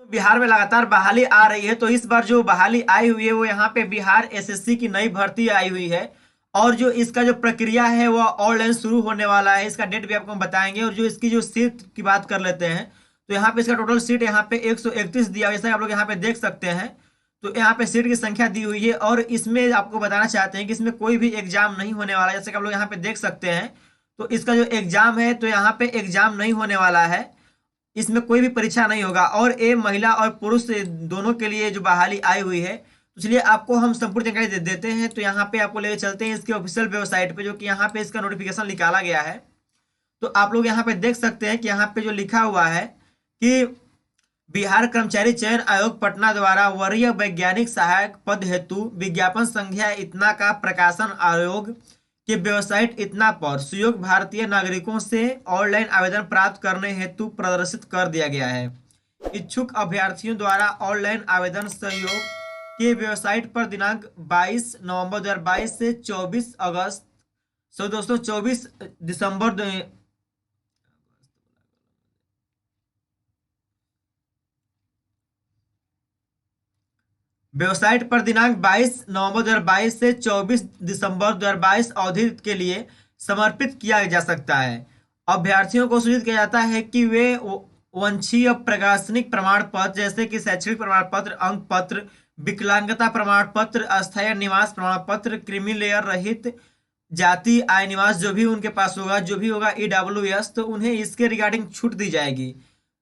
बिहार में लगातार बहाली आ रही है, तो इस बार जो बहाली आई हुई है वो यहाँ पे बिहार एसएससी की नई भर्ती आई हुई है। और जो इसका जो प्रक्रिया है वो ऑनलाइन शुरू होने वाला है, इसका डेट भी आपको हम बताएंगे। और जो इसकी जो सीट की बात कर लेते हैं, तो यहाँ पे इसका टोटल सीट यहाँ पे 131 दिया हुआ है, जैसा आप लोग यहाँ पे देख सकते हैं। तो यहाँ पे सीट की संख्या दी हुई है, और इसमें आपको बताना चाहते हैं कि इसमें कोई भी एग्जाम नहीं होने वाला है, जैसे कि आप लोग यहाँ पे देख सकते हैं। तो इसका जो एग्जाम है, तो यहाँ पे एग्जाम नहीं होने वाला है, इसमें कोई भी परीक्षा नहीं होगा। और ये महिला और पुरुष दोनों के लिए जो बहाली आई हुई है, तो चलिए आपको हम संपूर्ण जानकारी दे देते हैं। तो यहाँ पे आपको लेके चलते हैं इसके ऑफिशियल वेबसाइट पे, जो कि यहाँ पे इसका नोटिफिकेशन निकाला गया है। तो आप लोग यहाँ पे देख सकते हैं कि यहाँ पे जो लिखा हुआ है कि बिहार कर्मचारी चयन आयोग पटना द्वारा वरीय वैज्ञानिक सहायक पद हेतु विज्ञापन संख्या इतना का प्रकाशन आयोग के वेबसाइट इतना पर सुयोग्य भारतीय नागरिकों से ऑनलाइन आवेदन प्राप्त करने हेतु प्रदर्शित कर दिया गया है। इच्छुक अभ्यर्थियों द्वारा ऑनलाइन आवेदन सहयोग के वेबसाइट पर दिनांक 22 नवंबर 2022 से 24 अगस्त सो दोस्तों 24 दिसंबर वेबसाइट पर दिनांक 22 नवंबर 2022 से 24 दिसंबर 2022 अवधि के लिए समर्पित किया जा सकता है। अभ्यर्थियों को सूचित किया जाता है कि वे वंशीय प्रशासनिक प्रमाण पत्र जैसे कि शैक्षणिक प्रमाण पत्र, अंक पत्र, विकलांगता प्रमाण पत्र, अस्थायी निवास प्रमाण पत्र, क्रीमी लेयर रहित जाति आय निवास जो भी उनके पास होगा, जो भी होगा EWS, तो उन्हें इसके रिगार्डिंग छूट दी जाएगी।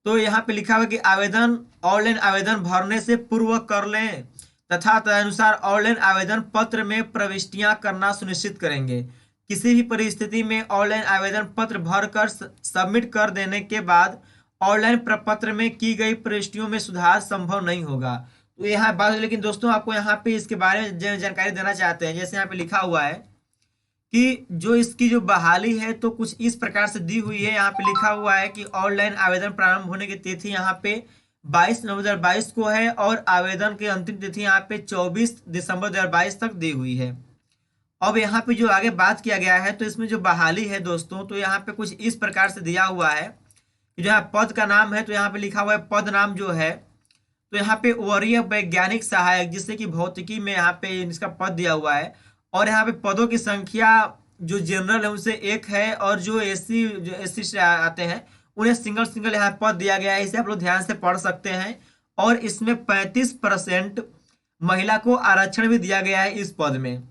तो यहाँ पे लिखा हुआ कि आवेदन ऑनलाइन आवेदन भरने से पूर्व कर लें तथा तदनुसार ऑनलाइन आवेदन पत्र में प्रविष्टियां करना सुनिश्चित करेंगे। किसी भी परिस्थिति में ऑनलाइन आवेदन पत्र भरकर सबमिट कर देने के बाद ऑनलाइन प्रपत्र में की गई प्रविष्टियों में सुधार संभव नहीं होगा। तो यहाँ बात, लेकिन दोस्तों आपको यहाँ पे इसके बारे में जानकारी देना चाहते हैं। जैसे यहाँ पे लिखा हुआ है कि जो इसकी जो बहाली है तो कुछ इस प्रकार से दी हुई है। यहाँ पे लिखा हुआ है कि ऑनलाइन आवेदन प्रारंभ होने की तिथि यहाँ पे 22 नवंबर 2022 को है, और आवेदन की अंतिम तिथि यहाँ पे 24 दिसंबर 2022 तक दी हुई है। अब यहाँ पे जो आगे बात किया गया है, तो इसमें जो बहाली है दोस्तों, तो यहाँ पे कुछ इस प्रकार से दिया हुआ है कि जो यहाँ पद का नाम है, तो यहाँ पे लिखा हुआ है पद नाम जो है, तो यहाँ पे वरीय वैज्ञानिक सहायक, जिससे कि भौतिकी में यहाँ पे इसका पद दिया हुआ है। और यहाँ पे पदों की संख्या जो जनरल है उनसे एक है, और जो एससी से आते हैं उन्हें सिंगल सिंगल यहाँ पद दिया गया है। इसे आप लोग ध्यान से पढ़ सकते हैं। और इसमें 35% महिला को आरक्षण भी दिया गया है इस पद में।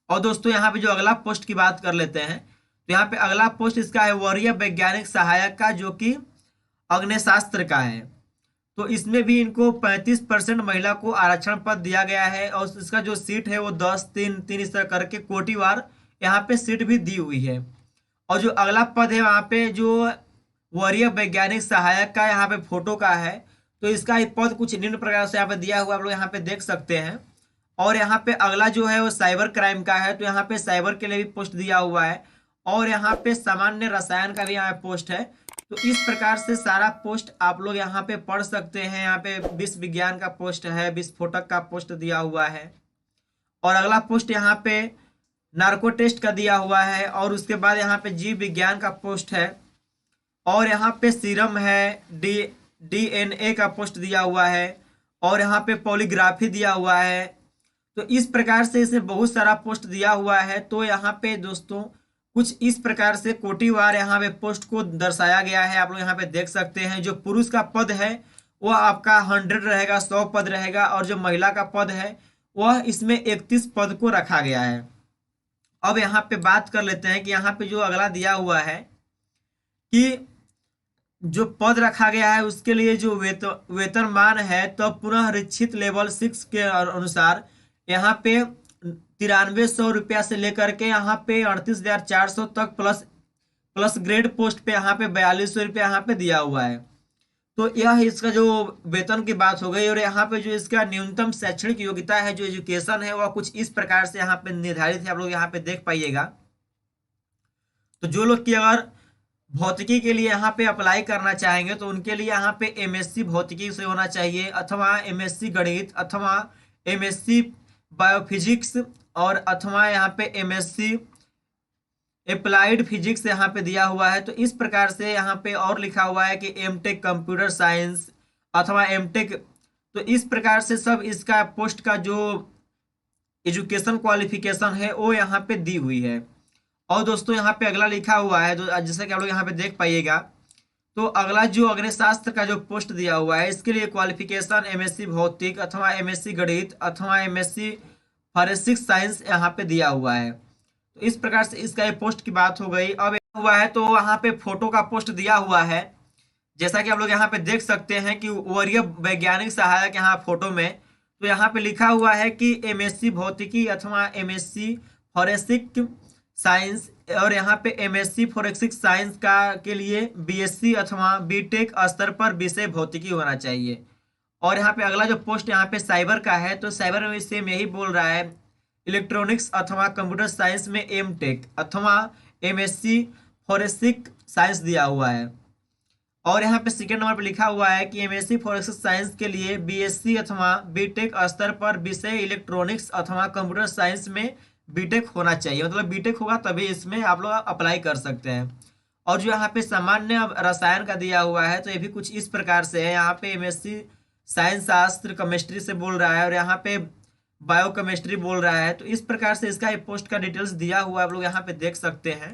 और दोस्तों यहाँ पे जो अगला पोस्ट की बात कर लेते हैं, तो यहाँ पे अगला पोस्ट इसका है वरीय वैज्ञानिक सहायक का, जो कि अग्निशास्त्र का है। तो इसमें भी इनको 35% महिला को आरक्षण पद दिया गया है, और इसका जो सीट है वो 10 3 3 इस तरह करके कोटिवार यहाँ पे सीट भी दी हुई है। और जो अगला पद है वहाँ पे जो वरीय वैज्ञानिक सहायक का यहाँ पे फोटो का है, तो इसका पद कुछ निम्न प्रकार से यहाँ पे दिया हुआ आप लोग यहाँ पे देख सकते हैं। और यहाँ पे अगला जो है वो साइबर क्राइम का है, तो यहाँ पे साइबर के लिए भी पोस्ट दिया हुआ है। और यहाँ पे सामान्य रसायन का भी यहाँ पे पोस्ट है। तो इस प्रकार से सारा पोस्ट आप लोग यहाँ पे पढ़ सकते हैं। यहाँ पे विश्व विज्ञान का पोस्ट है, विस्फोटक का पोस्ट दिया हुआ है। और अगला पोस्ट यहाँ पे नार्को टेस्ट का दिया हुआ है। और उसके बाद यहाँ पे जीव विज्ञान का पोस्ट है। और यहाँ पे सीरम है, DNA का पोस्ट दिया हुआ है। और यहाँ पे पॉलीग्राफी दिया हुआ है। तो इस प्रकार से इसमें बहुत सारा पोस्ट दिया हुआ है। तो यहाँ पे दोस्तों कुछ इस प्रकार से कोटिवार यहाँ पे पोस्ट को दर्शाया गया है, आप लोग यहाँ पे देख सकते हैं। जो पुरुष का पद है वह आपका 100 रहेगा, 100 पद रहेगा। और जो महिला का पद है वह इसमें 31 पद को रखा गया है। अब यहाँ पे बात कर लेते हैं कि यहाँ पे जो अगला दिया हुआ है कि जो पद रखा गया है उसके लिए जो वेतनमान है, तो पुनः रिक्षित लेवल 6 के अनुसार यहाँ पे 9300 रुपया से लेकर के यहाँ पे 38,400 तक प्लस प्लस ग्रेड पोस्ट पे यहाँ पे 4200 रुपया यहाँ पे दिया हुआ है। तो यह इसका जो वेतन की बात हो गई। और यहाँ पे जो इसका न्यूनतम शैक्षणिक योग्यता है, जो एजुकेशन है, वह कुछ इस प्रकार से यहाँ पे निर्धारित है, आप लोग यहाँ पे देख पाइएगा। तो जो लोग की अगर भौतिकी के लिए यहाँ पे अप्लाई करना चाहेंगे, तो उनके लिए यहाँ पे MSc भौतिकी से होना चाहिए, अथवा MSc गणित, अथवा MSc बायोफिजिक्स, और अथवा यहाँ पे MSc अप्लाइड फिजिक्स यहाँ पे दिया हुआ है। तो इस प्रकार से यहाँ पे और लिखा हुआ है कि M.Tech कंप्यूटर साइंस, अथवा एमटेक। तो इस प्रकार से सब इसका पोस्ट का जो एजुकेशन क्वालिफिकेशन है वो यहाँ पे दी हुई है। और दोस्तों यहाँ पे अगला लिखा हुआ है, जैसा कि आप लोग यहाँ पे देख पाइएगा। तो अगला जो अग्निशास्त्र का जो पोस्ट दिया हुआ है, इसके लिए क्वालिफिकेशन एमएससी भौतिक अथवा एमएससी गणित अथवा एमएससी फॉरेंसिक साइंस यहाँ पे दिया हुआ है। तो इस प्रकार से इसका ये पोस्ट की बात हो गई। अब हुआ है तो यहाँ पे फोटो का पोस्ट दिया हुआ है, जैसा कि आप लोग यहाँ पे देख सकते हैं कि वरीय वैज्ञानिक सहायक यहाँ फोटो में। तो यहाँ पे लिखा हुआ है कि एमएससी भौतिकी अथवा एमएससी फॉरेंसिक साइंस, और यहाँ पे एमएससी फॉरेंसिक साइंस का के लिए बीएससी अथवा बीटेक स्तर पर विषय भौतिकी होना चाहिए। और यहाँ पे अगला जो पोस्ट यहाँ पे साइबर का है, तो साइबर में सेम यही बोल रहा है, इलेक्ट्रॉनिक्स अथवा कंप्यूटर साइंस में एमटेक अथवा एमएससी फॉरेंसिक साइंस दिया हुआ है। और यहाँ पे सेकेंड नंबर पे लिखा हुआ है कि एमएससी फॉरेंसिक साइंस के लिए बीएससी अथवा बीटेक स्तर पर विषय इलेक्ट्रॉनिक्स अथवा कंप्यूटर साइंस में बीटेक होना चाहिए, मतलब बीटेक होगा तभी इसमें आप लोग अप्लाई कर सकते हैं। और जो यहाँ पे सामान्य रसायन का दिया हुआ है, तो ये भी कुछ इस प्रकार से है। यहाँ पे एमएससी साइंस शास्त्र केमिस्ट्री से बोल रहा है, और यहाँ पे बायोकेमिस्ट्री बोल रहा है। तो इस प्रकार से इसका पोस्ट का डिटेल्स दिया हुआ आप लोग यहाँ पे देख सकते हैं।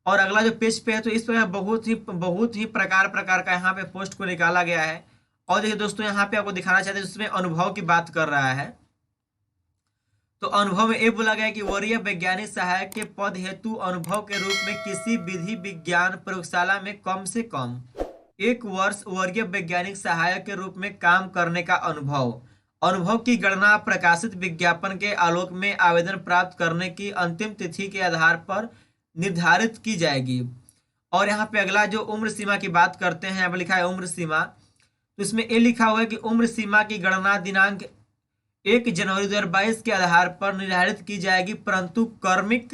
और अगला जो पेज पे है, तो इस पर बहुत ही प्रकार प्रकार का यहाँ पे पोस्ट को निकाला गया है। और देखिए दोस्तों, यहाँ पे आपको दिखाना चाहते हैं, जिसमें अनुभव की बात कर रहा है। तो अनुभव में ये बोला गया कि वरीय वैज्ञानिक सहायक के पद हेतु अनुभव के रूप में किसी विधि विज्ञान प्रयोगशाला में कम से कम 1 वर्ष वरीय वैज्ञानिक सहायक के रूप में काम करने का अनुभव। अनुभव की गणना प्रकाशित विज्ञापन के आलोक में आवेदन प्राप्त करने की अंतिम तिथि के आधार पर निर्धारित की जाएगी। और यहाँ पे अगला जो उम्र सीमा की बात करते हैं, यहाँ पे लिखा है उम्र सीमा। तो इसमें ये लिखा हुआ है कि उम्र सीमा की गणना दिनांक 1 जनवरी 2022 के आधार पर निर्धारित की जाएगी, परंतु कार्मिक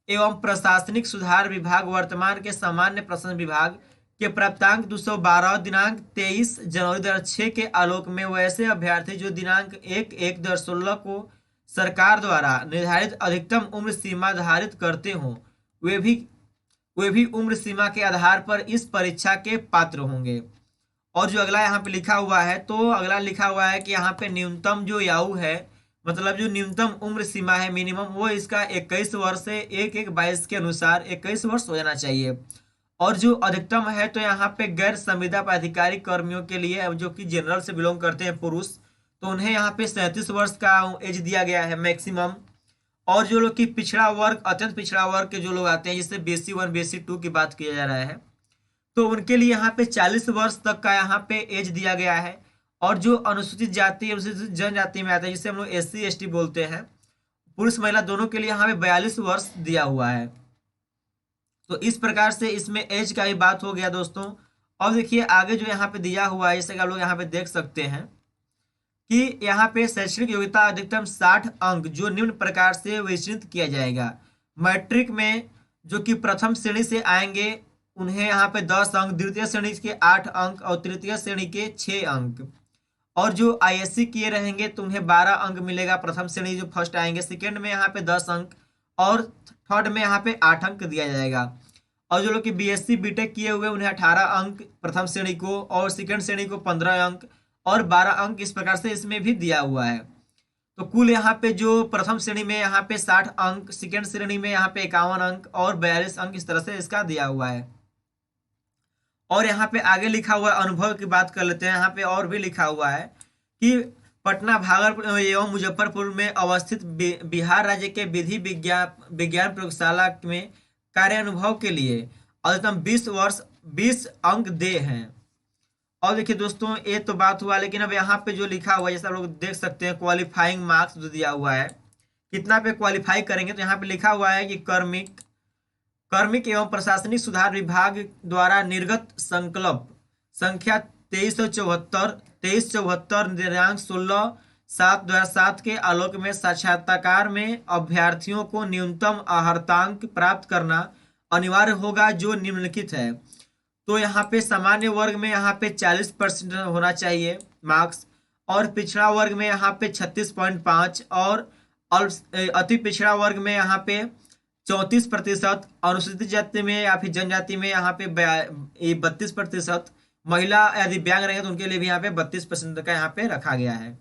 एवं प्रशासनिक सुधार विभाग वर्तमान के सामान्य प्रशासन विभाग के प्राप्तांक 212 दिनांक 23 जनवरी 2006 के आलोक में वैसे अभ्यर्थी जो दिनांक 1/1/2016 को सरकार द्वारा निर्धारित अधिकतम उम्र सीमा धारित करते हों, वे भी उम्र सीमा के आधार पर इस परीक्षा के पात्र होंगे। और जो अगला यहाँ पे लिखा हुआ है, तो अगला लिखा हुआ है कि यहाँ पे न्यूनतम जो आयु है, मतलब जो न्यूनतम उम्र सीमा है मिनिमम, वो इसका 21 वर्ष से 1/1/22 के अनुसार 21 वर्ष हो जाना चाहिए। और जो अधिकतम है, तो यहाँ पे गैर संविदा पदाधिकारी कर्मियों के लिए जो कि जनरल से बिलोंग करते हैं पुरुष, तो उन्हें यहाँ पे 37 वर्ष का एज दिया गया है मैक्सिमम। और जो लोग की पिछड़ा वर्ग, अत्यंत पिछड़ा वर्ग के जो लोग आते हैं, जिससे BC1 BC2 की बात किया जा रहा है, तो उनके लिए यहाँ पे 40 वर्ष तक का यहाँ पे एज दिया गया है। और जो अनुसूचित जाति अनुसूचित जनजाति में आता है, जिसे हम लोग SC ST बोलते हैं, पुरुष महिला दोनों के लिए यहाँ पे 42 वर्ष दिया हुआ है। तो इस प्रकार से इसमें एज का भी बात हो गया दोस्तों। अब देखिए आगे जो यहाँ पे दिया हुआ है, जैसे आप लोग यहाँ पे देख सकते हैं कि यहाँ पे शैक्षणिक योग्यता अधिकतम 60 अंक जो निम्न प्रकार से विचलित किया जाएगा। मैट्रिक में जो कि प्रथम श्रेणी से आएंगे उन्हें यहाँ पे 10 अंक, द्वितीय श्रेणी के 8 अंक और तृतीय श्रेणी के 6 अंक। और जो ISC किए रहेंगे तो उन्हें 12 अंक मिलेगा, प्रथम श्रेणी जो फर्स्ट आएंगे। सेकेंड में यहाँ पे 10 अंक और थर्ड में यहाँ पे 8 अंक दिया जाएगा। और जो लोग कि BSc BTech किए हुए उन्हें 18 अंक प्रथम श्रेणी को, और सेकेंड श्रेणी को 15 अंक और 12 अंक, इस प्रकार से इसमें भी दिया हुआ है। तो कुल यहाँ पे जो प्रथम श्रेणी में यहाँ पे 60 अंक, सेकेंड श्रेणी में यहाँ पे 51 अंक और 42 अंक, इस तरह से इसका दिया हुआ है। और यहाँ पे आगे लिखा हुआ अनुभव की बात कर लेते हैं। यहाँ पे और भी लिखा हुआ है कि पटना, भागलपुर एवं मुजफ्फरपुर में अवस्थित बिहार राज्य के विधि विज्ञान प्रयोगशाला में कार्य अनुभव के लिए अधिकतम 20 वर्ष 20 अंक दे हैं। और देखिए दोस्तों, ये तो बात हुआ, लेकिन अब यहाँ पे जो लिखा हुआ है, जैसा लोग देख सकते हैं, क्वालिफाइंग मार्क्स जो दिया हुआ है, कितना पे क्वालिफाई करेंगे, तो यहाँ पे लिखा हुआ है कि कार्मिक एवं प्रशासनिक सुधार विभाग द्वारा निर्गत संकल्प संख्या 2374 दिनांक 16/7/2007 के आलोक में साक्षात्कार में अभ्यर्थियों को न्यूनतम अर्हतांक प्राप्त करना अनिवार्य होगा, जो निम्नलिखित है। तो यहाँ पे सामान्य वर्ग में यहाँ पे 40% होना चाहिए मार्क्स, और पिछड़ा वर्ग में यहाँ पे 36.5, और अति पिछड़ा वर्ग में यहाँ पे 34%, अनुसूचित जाति में या फिर जनजाति में यहाँ पे 32%, महिला या दिव्यांग रहेंगे तो उनके लिए भी यहाँ पे 32% का यहाँ पे रखा गया है।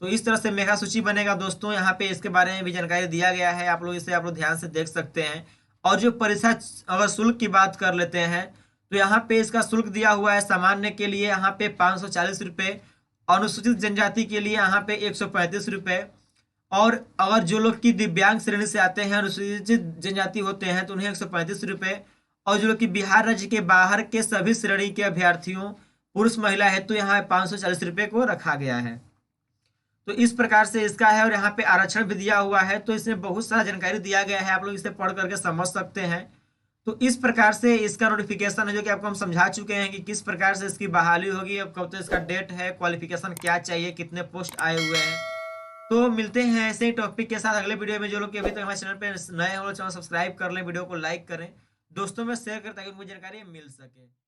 तो इस तरह से मेगा सूची बनेगा दोस्तों। यहाँ पे इसके बारे में भी जानकारी दिया गया है, आप लोग इसे आप लोग ध्यान से देख सकते हैं। और जो परीक्षा अगर शुल्क की बात कर लेते हैं तो यहाँ पे इसका शुल्क दिया हुआ है सामान्य के लिए यहाँ पे 540 रुपये, अनुसूचित जनजाति के लिए यहाँ पे 135 रुपये, और अगर जो लोग की दिव्यांग श्रेणी से आते हैं, अनुसूचित जनजाति होते हैं, तो उन्हें 135 रुपये, और जो लोग की बिहार राज्य के बाहर के सभी श्रेणी के अभ्यर्थियों पुरुष महिला है तो यहाँ 540 रुपये को रखा गया है। तो इस प्रकार से इसका है। और यहाँ पे आरक्षण भी दिया हुआ है, तो इसमें बहुत सारा जानकारी दिया गया है, आप लोग इसे पढ़ करके समझ सकते हैं। तो इस प्रकार से इसका नोटिफिकेशन है जो कि आपको हम समझा चुके हैं कि किस प्रकार से इसकी बहाली होगी, अब कब तक इसका डेट है, क्वालिफिकेशन क्या चाहिए, कितने पोस्ट आए हुए हैं। तो मिलते हैं ऐसे ही टॉपिक के साथ अगले वीडियो में। जो लोग अभी तक हमारे चैनल पे नए हो चैनल सब्सक्राइब कर लें, वीडियो को लाइक करें, दोस्तों में शेयर करें ताकि उनको जानकारी मिल सके।